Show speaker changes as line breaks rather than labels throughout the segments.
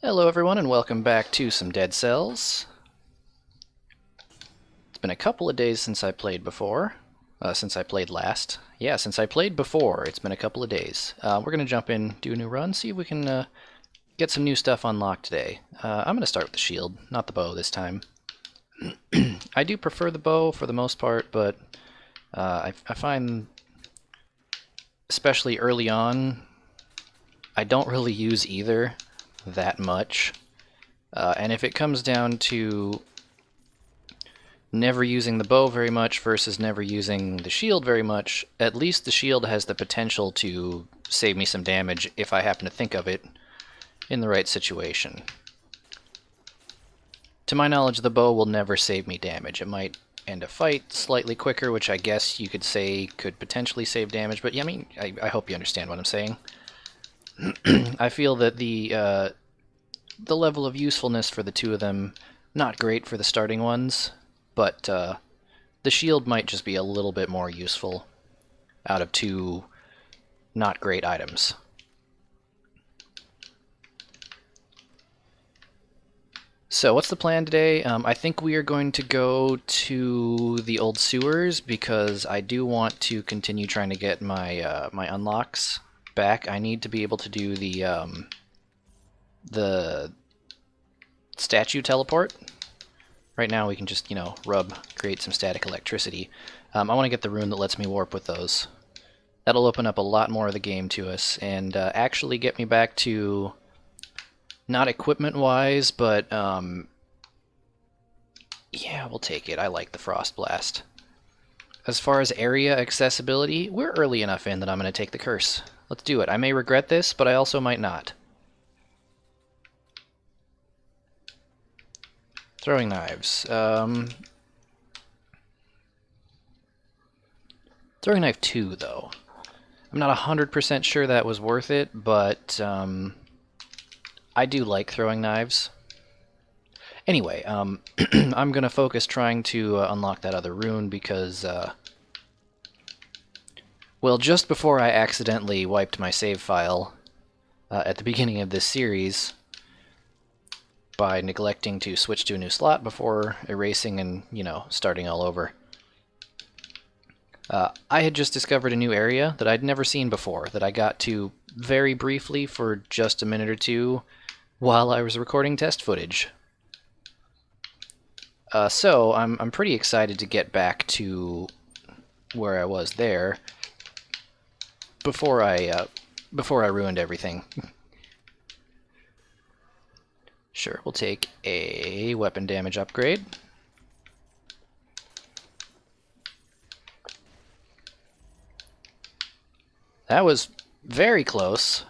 Hello everyone and welcome back to some Dead Cells. It's been a couple of days since I played before. Since I played last. Yeah, since I played before, it's been a couple of days. We're going to jump in, do a new run, see if we can get some new stuff unlocked today. I'm going to start with the shield, not the bow this time. I do prefer the bow for the most part, but I find, especially early on, I don't really use either that much. And if it comes down to never using the bow very much versus never using the shield very much, at least the shield has the potential to save me some damage if I happen to think of it in the right situation. To my knowledge, the bow will never save me damage. It might end a fight slightly quicker, which I guess you could say could potentially save damage, but yeah, I mean, I hope you understand what I'm saying. I feel that the level of usefulness for the two of them, not great for the starting ones, but the shield might just be a little bit more useful out of two not great items. So what's the plan today? I think we are going to go to the old sewers because I do want to continue trying to get my my unlocks back. I need to be able to do the statue teleport. Right now we can just, you know, create some static electricity. I want to get the rune that lets me warp with those. That'll open up a lot more of the game to us and actually get me back to, not equipment-wise, but yeah, we'll take it. I like the Frost Blast. As far as area accessibility, we're early enough in that I'm going to take the curse. Let's do it. I may regret this, but I also might not. Throwing knives. Throwing knife 2, though. I'm not 100% sure that was worth it, but I do like throwing knives. Anyway, I'm going to focus trying to unlock that other rune because, well, just before I accidentally wiped my save file at the beginning of this series, by neglecting to switch to a new slot before erasing and, you know, starting all over. I had just discovered a new area that I'd never seen before, that I got to very briefly for just a minute or two while I was recording test footage. So I'm pretty excited to get back to where I was there before I ruined everything. Sure, we'll take a weapon damage upgrade. That was very close.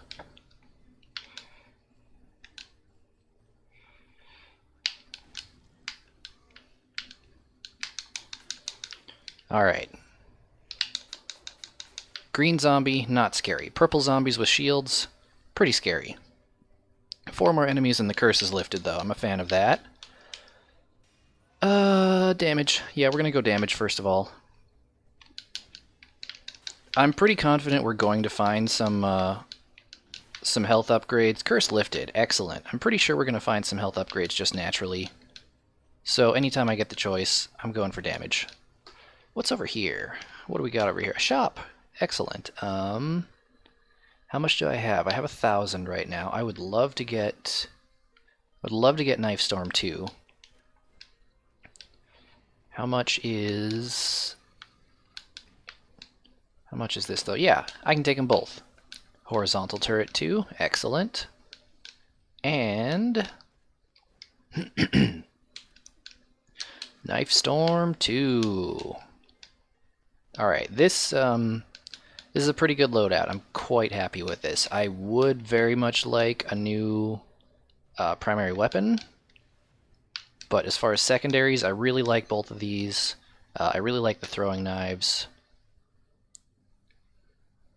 Alright. Green zombie, not scary. Purple zombies with shields, pretty scary. 4 more enemies and the curse is lifted, though. I'm a fan of that. Damage. Yeah, we're gonna go damage first of all. I'm pretty confident we're going to find some health upgrades. Curse lifted. Excellent. I'm pretty sure we're gonna find some health upgrades just naturally. So anytime I get the choice, I'm going for damage. What's over here? What do we got over here? A shop. Excellent. How much do I have? I have 1,000 right now. I would love to get Knife Storm 2. How much is this though? Yeah, I can take them both. Horizontal turret 2. Excellent. And Knife Storm 2. Alright, this is a pretty good loadout. I'm quite happy with this. I would very much like a new primary weapon, but as far as secondaries, I really like both of these. I really like the throwing knives.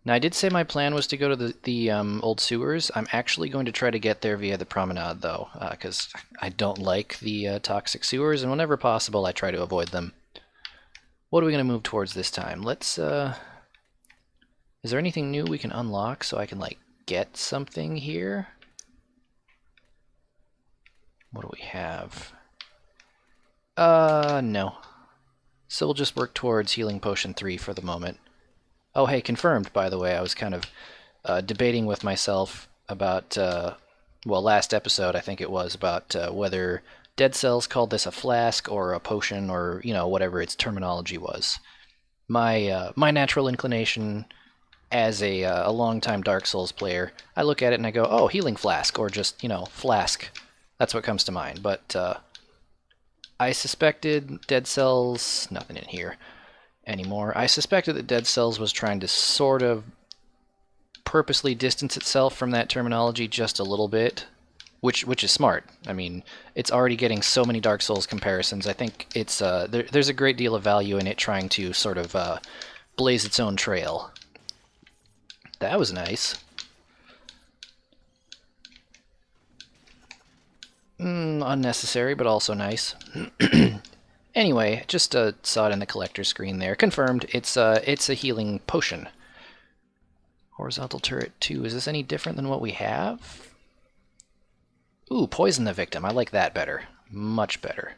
Now, I did say my plan was to go to the old sewers. I'm actually going to try to get there via the promenade, though, because I don't like the toxic sewers, and whenever possible, I try to avoid them. What are we going to move towards this time? Let's, is there anything new we can unlock so I can, like, get something here? What do we have? No. So we'll just work towards healing potion 3 for the moment. Oh, hey, confirmed, by the way. I was kind of debating with myself about, well, last episode, I think it was, about whether Dead Cells called this a flask or a potion or, you know, whatever its terminology was. My natural inclination as a longtime Dark Souls player, I look at it and I go, oh, healing flask, or just, you know, flask. That's what comes to mind. But I suspected Dead Cells, nothing in here anymore. I suspected that Dead Cells was trying to sort of purposely distance itself from that terminology just a little bit, which is smart. I mean, it's already getting so many Dark Souls comparisons. I think it's there's a great deal of value in it trying to sort of blaze its own trail. That was nice. Unnecessary, but also nice. Anyway, just saw it in the collector screen there. Confirmed. It's a healing potion. Horizontal turret 2. Is this any different than what we have? Ooh, poison the victim. I like that better. Much better.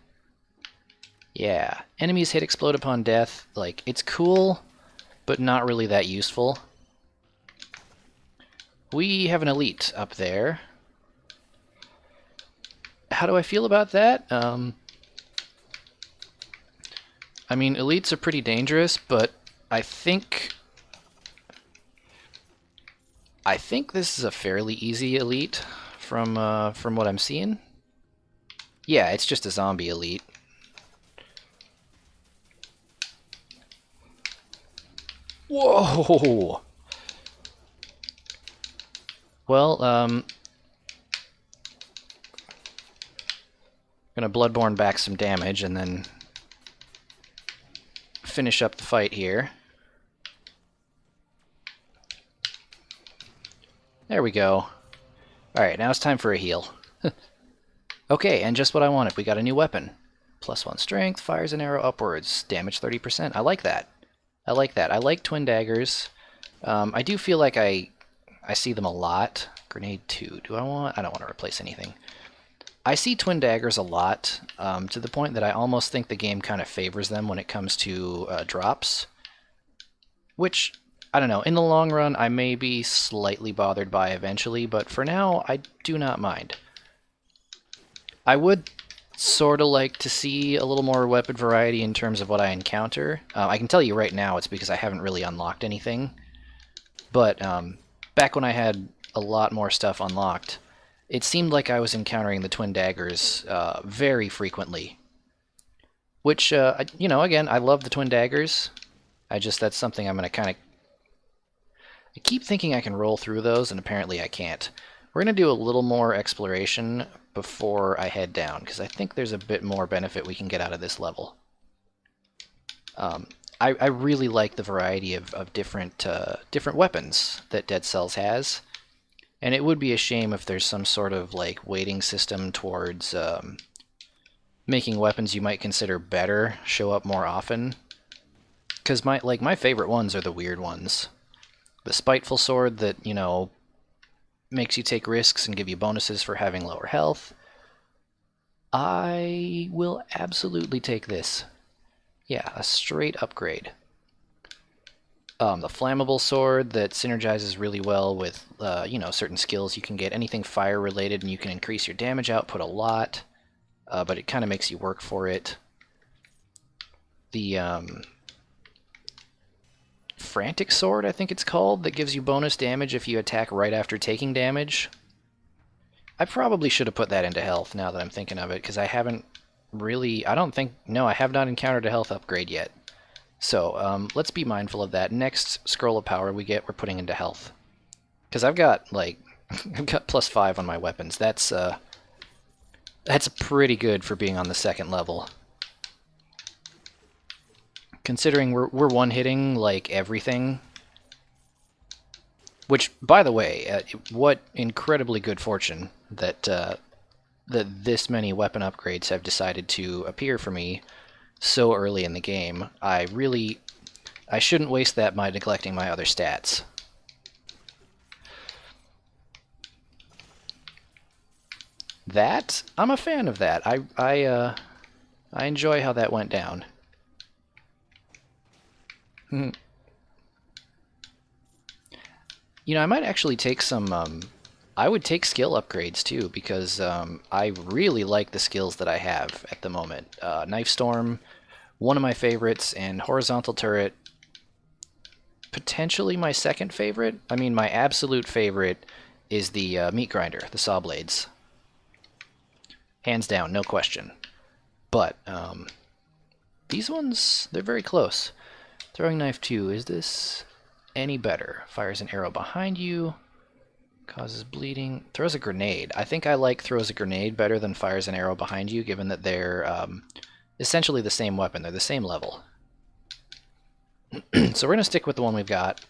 Yeah. Enemies hit explode upon death. Like, it's cool, but not really that useful. We have an elite up there. How do I feel about that? I mean, elites are pretty dangerous, but I think this is a fairly easy elite from what I'm seeing. Yeah, it's just a zombie elite. Whoa! Well, gonna Bloodborne back some damage and then finish up the fight here. There we go. Alright, now it's time for a heal. Okay, and just what I wanted. We got a new weapon. +1 strength, fires an arrow upwards, damage 30%. I like that. I like that. I like twin daggers. I do feel like I see them a lot. Grenade 2. I don't want to replace anything. I see twin daggers a lot, to the point that I almost think the game kind of favors them when it comes to drops. Which, I don't know, in the long run I may be slightly bothered by eventually, but for now I do not mind. I would sort of like to see a little more weapon variety in terms of what I encounter. I can tell you right now it's because I haven't really unlocked anything. But back when I had a lot more stuff unlocked, it seemed like I was encountering the twin daggers very frequently. Which, you know, again, I love the twin daggers. That's something I'm going to kind of... I keep thinking I can roll through those, and apparently I can't. We're going to do a little more exploration before I head down, because I think there's a bit more benefit we can get out of this level. I really like the variety of different weapons that Dead Cells has, and it would be a shame if there's some sort of like weighting system towards making weapons you might consider better show up more often. Because my favorite ones are the weird ones. The spiteful sword that, you know, makes you take risks and give you bonuses for having lower health. I will absolutely take this. Yeah, a straight upgrade. The flammable sword that synergizes really well with, you know, certain skills you can get. Anything fire related, and you can increase your damage output a lot, but it kind of makes you work for it. The frantic sword, I think it's called, that gives you bonus damage if you attack right after taking damage. I probably should have put that into health now that I'm thinking of it, because I haven't really... I have not encountered a health upgrade yet. So, let's be mindful of that. Next scroll of power we're putting into health. Because I've got, like, I've got +5 on my weapons. That's pretty good for being on the second level. Considering we're one-hitting, like, everything. Which, by the way, what incredibly good fortune that that this many weapon upgrades have decided to appear for me so early in the game. I shouldn't waste that by neglecting my other stats. That, I'm a fan of that. I enjoy how that went down. You know, I might actually take some, I would take skill upgrades too, because I really like the skills that I have at the moment. Knife Storm, one of my favorites, and Horizontal Turret, potentially my second favorite. I mean, my absolute favorite is the Meat Grinder, the Saw Blades. Hands down, no question. But these ones, they're very close. Throwing Knife 2, is this any better? Fires an arrow behind you, causes bleeding, throws a grenade. I think I like throws a grenade better than fires an arrow behind you, given that they're essentially the same weapon. They're the same level. So we're going to stick with the one we've got.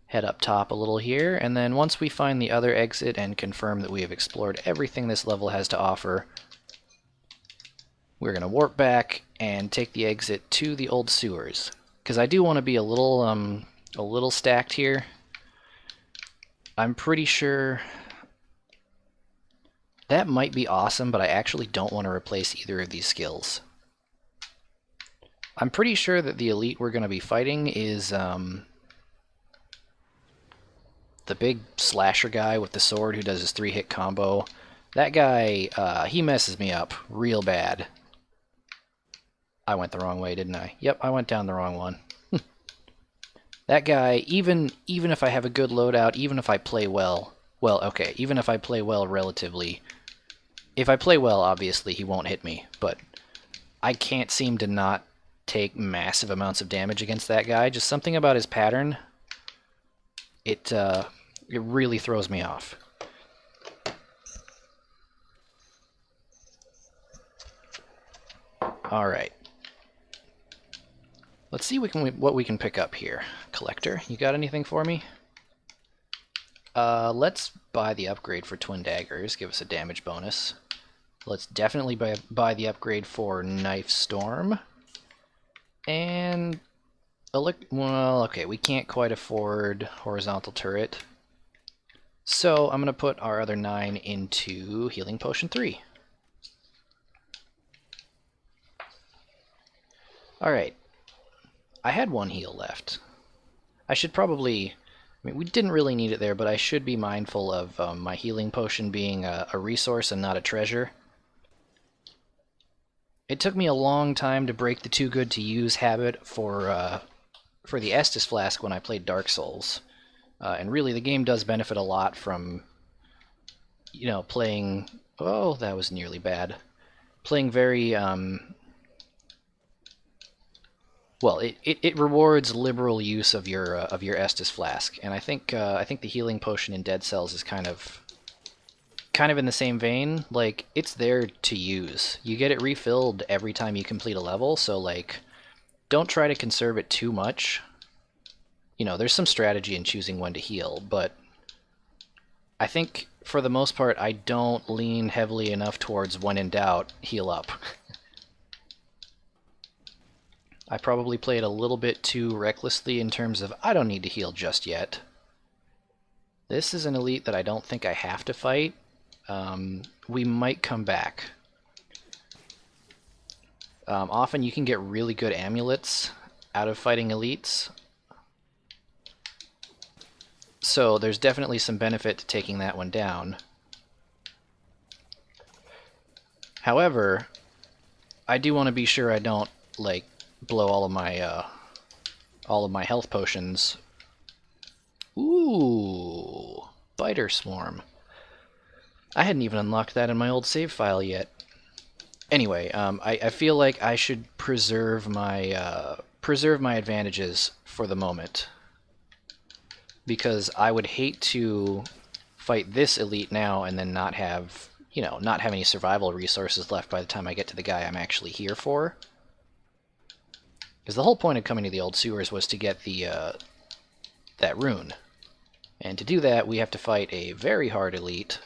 Head up top a little here, and then once we find the other exit and confirm that we have explored everything this level has to offer, we're going to warp back and take the exit to the old sewers. Because I do want to be a little stacked here. I'm pretty sure that might be awesome, but I actually don't want to replace either of these skills. I'm pretty sure that the elite we're going to be fighting is the big slasher guy with the sword who does his 3-hit combo. That guy, he messes me up real bad. I went the wrong way, didn't I? Yep, I went down the wrong one. That guy, even if I have a good loadout, even if I play well, okay, even if I play well relatively, if I play well, obviously he won't hit me, but I can't seem to not take massive amounts of damage against that guy. Just something about his pattern, it really throws me off. Alright. Let's see what we can pick up here. Collector, you got anything for me? Let's buy the upgrade for Twin Daggers, give us a damage bonus. Let's definitely buy the upgrade for Knife Storm. And, well, okay, we can't quite afford Horizontal Turret. So I'm going to put our other 9 into Healing Potion 3. Alright. I had 1 heal left. I should probably... I mean, we didn't really need it there, but I should be mindful of my healing potion being a resource and not a treasure. It took me a long time to break the too good to use habit for the Estus Flask when I played Dark Souls. And really, the game does benefit a lot from, you know, playing... Oh, that was nearly bad. Playing very... Well, it rewards liberal use of your Estus Flask, and I think the healing potion in Dead Cells is kind of in the same vein. Like, it's there to use. You get it refilled every time you complete a level, so like, don't try to conserve it too much. You know, there's some strategy in choosing when to heal, but I think for the most part I don't lean heavily enough towards when in doubt, heal up. I probably played a little bit too recklessly in terms of, I don't need to heal just yet. This is an elite that I don't think I have to fight. We might come back. Often you can get really good amulets out of fighting elites. So there's definitely some benefit to taking that one down. However, I do want to be sure I don't, like, blow all of my health potions. Ooh, Biter Swarm. I hadn't even unlocked that in my old save file yet. Anyway, I feel like I should preserve my advantages for the moment, because I would hate to fight this elite now and then not have, you know, not have any survival resources left by the time I get to the guy I'm actually here for. Because the whole point of coming to the old sewers was to get the that rune. And to do that, we have to fight a very hard elite.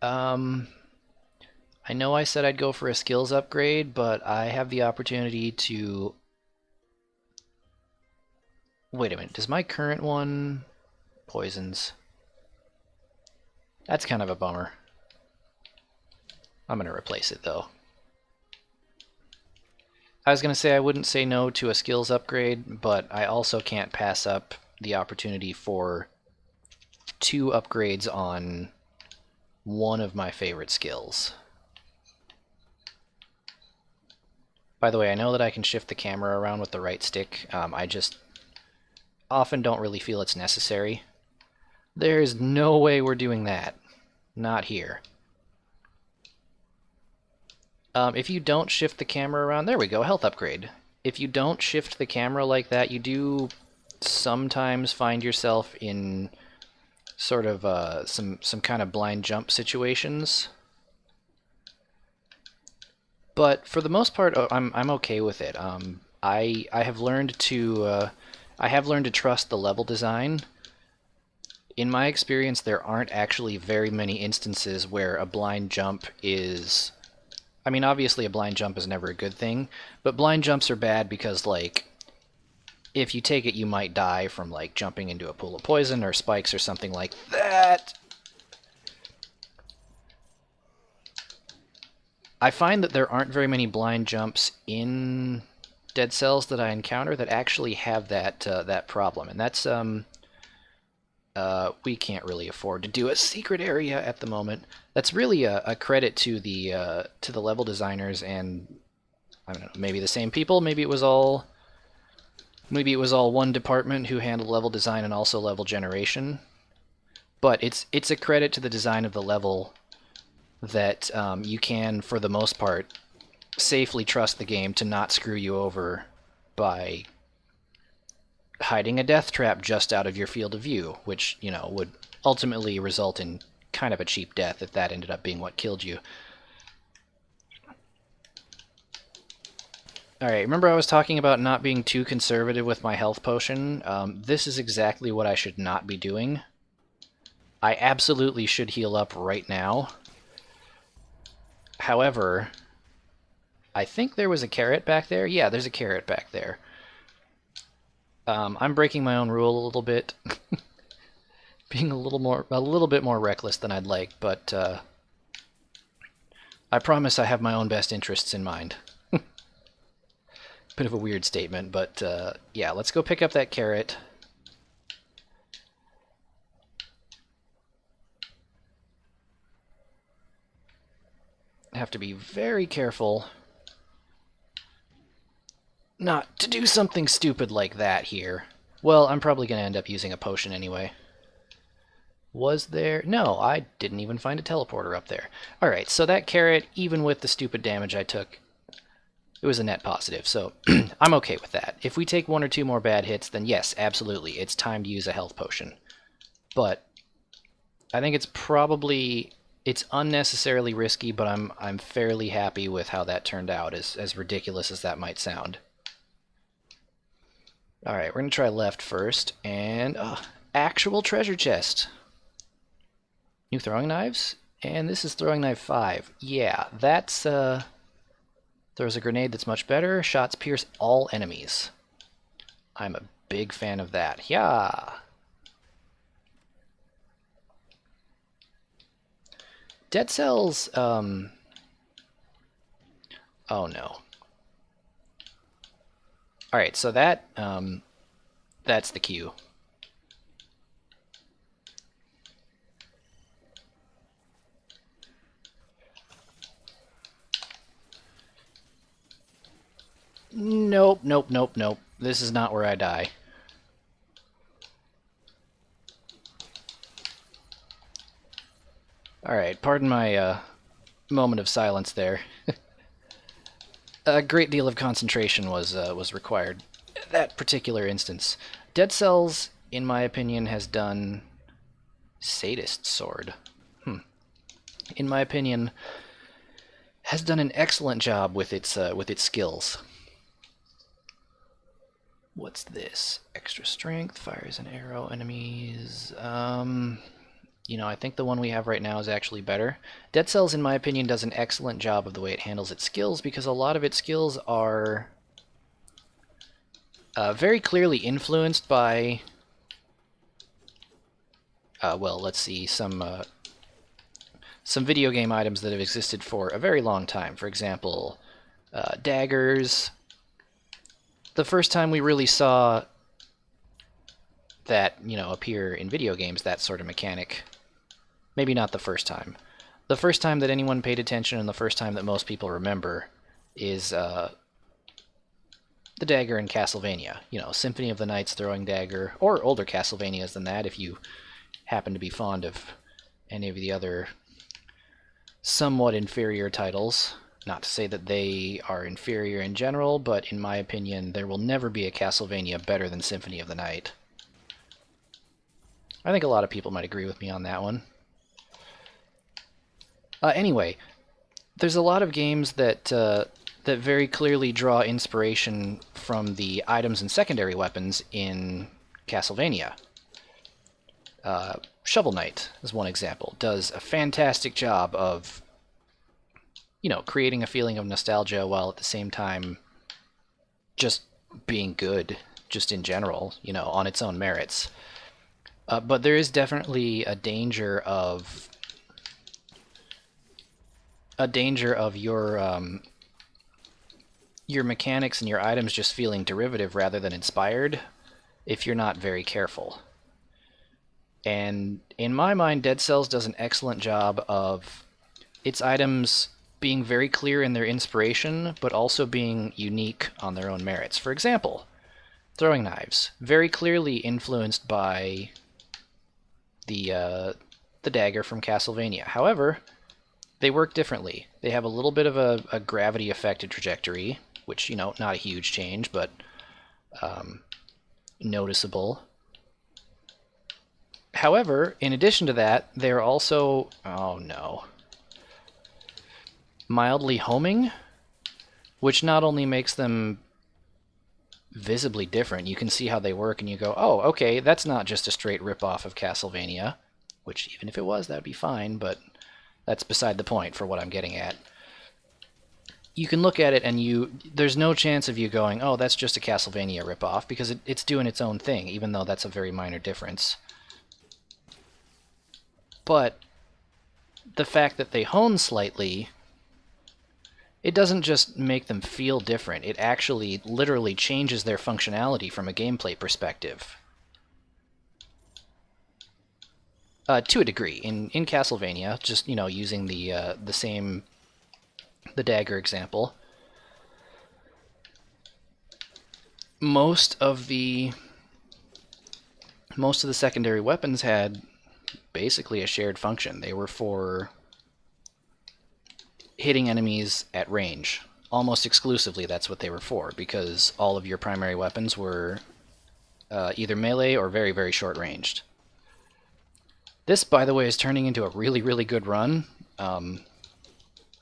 I know I said I'd go for a skills upgrade, but I have the opportunity to... Wait a minute, does my current one... Poisons. That's kind of a bummer. I'm going to replace it, though. I was going to say I wouldn't say no to a skills upgrade, but I also can't pass up the opportunity for 2 upgrades on one of my favorite skills. By the way, I know that I can shift the camera around with the right stick. I just often don't really feel it's necessary. There's no way we're doing that. Not here. If you don't shift the camera around, there we go, health upgrade. If you don't shift the camera like that, you do sometimes find yourself in sort of some kind of blind jump situations. But for the most part, I'm okay with it. I have learned to trust the level design. In my experience, there aren't actually very many instances where a blind jump is... I mean, obviously a blind jump is never a good thing, but blind jumps are bad because, like, if you take it, you might die from, like, jumping into a pool of poison or spikes or something like that. I find that there aren't very many blind jumps in Dead Cells that I encounter that actually have that problem, and that's we can't really afford to do a secret area at the moment. That's really a credit to the level designers, and I don't know, maybe the same people, maybe it was all one department who handled level design and also level generation. But it's a credit to the design of the level that you can, for the most part, safely trust the game to not screw you over by hiding a death trap just out of your field of view, which, you know, would ultimately result in kind of a cheap death if that ended up being what killed you. Alright, remember I was talking about not being too conservative with my health potion? This is exactly what I should not be doing. I absolutely should heal up right now. However, I think there was a carrot back there. Yeah, there's a carrot back there. I'm breaking my own rule a little bit, being a little bit more reckless than I'd like, but I promise I have my own best interests in mind. Bit of a weird statement, but yeah, let's go pick up that carrot. I have to be very careful not to do something stupid like that here. Well, I'm probably going to end up using a potion anyway. Was there? No, I didn't even find a teleporter up there. Alright, so that carrot, even with the stupid damage I took, it was a net positive, so I'm okay with that. If we take 1 or 2 more bad hits, then yes, absolutely, it's time to use a health potion. But I think it's unnecessarily risky, but I'm fairly happy with how that turned out, as ridiculous as that might sound. Alright, we're going to try left first, and actual treasure chest. New throwing knives, and this is throwing knife 5. Yeah, that's, throws a grenade that's much better. Shots pierce all enemies. I'm a big fan of that. Yeah! Dead Cells, oh no. Alright, so that's the cue. Nope, nope, nope, nope. This is not where I die. Alright, pardon my moment of silence there. A great deal of concentration was required. That particular instance. Dead Cells, in my opinion, has done... Sadist Sword. In my opinion, has done an excellent job with its skills. What's this? Extra strength, fires an arrow, enemies... You know, I think the one we have right now is actually better. Dead Cells, in my opinion, does an excellent job of the way it handles its skills, because a lot of its skills are very clearly influenced by, well, let's see, some some video game items that have existed for a very long time. For example, daggers. The first time we really saw that, appear in video games, that sort of mechanic, maybe not the first time. The first time that anyone paid attention and the first time that most people remember is the dagger in Castlevania. Symphony of the Night's throwing dagger, or older Castlevanias than that if you happen to be fond of any of the other somewhat inferior titles. Not to say that they are inferior in general, but in my opinion, there will never be a Castlevania better than Symphony of the Night. I think a lot of people might agree with me on that one. Anyway, there's a lot of games that that very clearly draw inspiration from the items and secondary weapons in Castlevania. Shovel Knight is one example. Does a fantastic job of, creating a feeling of nostalgia while at the same time just being good, just in general, on its own merits. But there is definitely a danger of your mechanics and your items just feeling derivative rather than inspired if you're not very careful. And in my mind, Dead Cells does an excellent job of its items being very clear in their inspiration, but also being unique on their own merits. For example, throwing knives, very clearly influenced by the dagger from Castlevania. However, they work differently. They have a little bit of a gravity-affected trajectory, which, not a huge change, but noticeable. However, in addition to that, they're also, mildly homing, which not only makes them visibly different, you can see how they work and you go, oh, okay, that's not just a straight rip-off of Castlevania, which even if it was, that would be fine, but that's beside the point for what I'm getting at. You can look at it and there's no chance of you going, oh, that's just a Castlevania rip-off, because it's doing its own thing, even though that's a very minor difference. But the fact that they hone slightly, it doesn't just make them feel different, it actually literally changes their functionality from a gameplay perspective. To a degree. In Castlevania, just, using the dagger example, most of the secondary weapons had basically a shared function. They were for hitting enemies at range. Almost exclusively that's what they were for, because all of your primary weapons were either melee or very, very short-ranged. This, by the way, is turning into a really, really good run,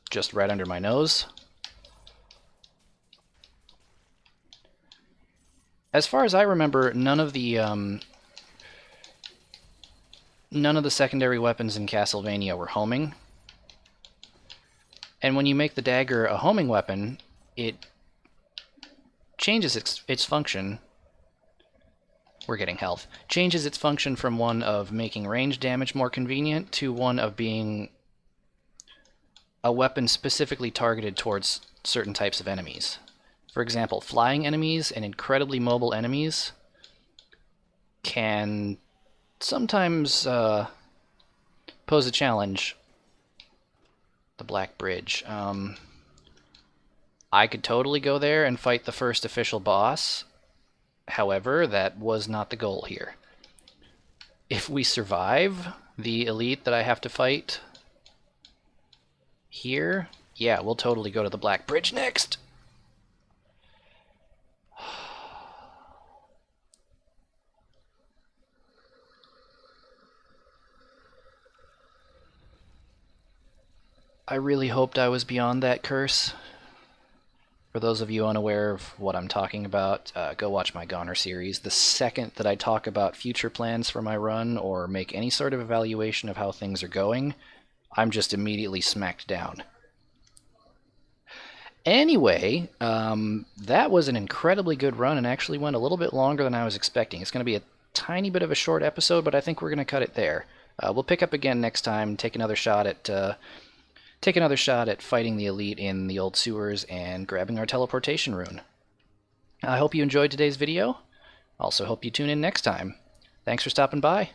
just right under my nose. As far as I remember, none of the secondary weapons in Castlevania were homing. And when you make the dagger a homing weapon, it changes its function. We're getting health. Changes its function from one of making range damage more convenient to one of being a weapon specifically targeted towards certain types of enemies. For example, flying enemies and incredibly mobile enemies can sometimes pose a challenge. The Black Bridge. I could totally go there and fight the first official boss. However, that was not the goal here. If we survive the elite that I have to fight here, yeah, we'll totally go to the Black Bridge next. I really hoped I was beyond that curse. For those of you unaware of what I'm talking about, go watch my Goner series. The second that I talk about future plans for my run or make any sort of evaluation of how things are going, I'm just immediately smacked down. Anyway, that was an incredibly good run and actually went a little bit longer than I was expecting. It's going to be a tiny bit of a short episode, but I think we're going to cut it there. We'll pick up again next time, take another shot at fighting the elite in the old sewers and grabbing our teleportation rune. I hope you enjoyed today's video. Also hope you tune in next time. Thanks for stopping by.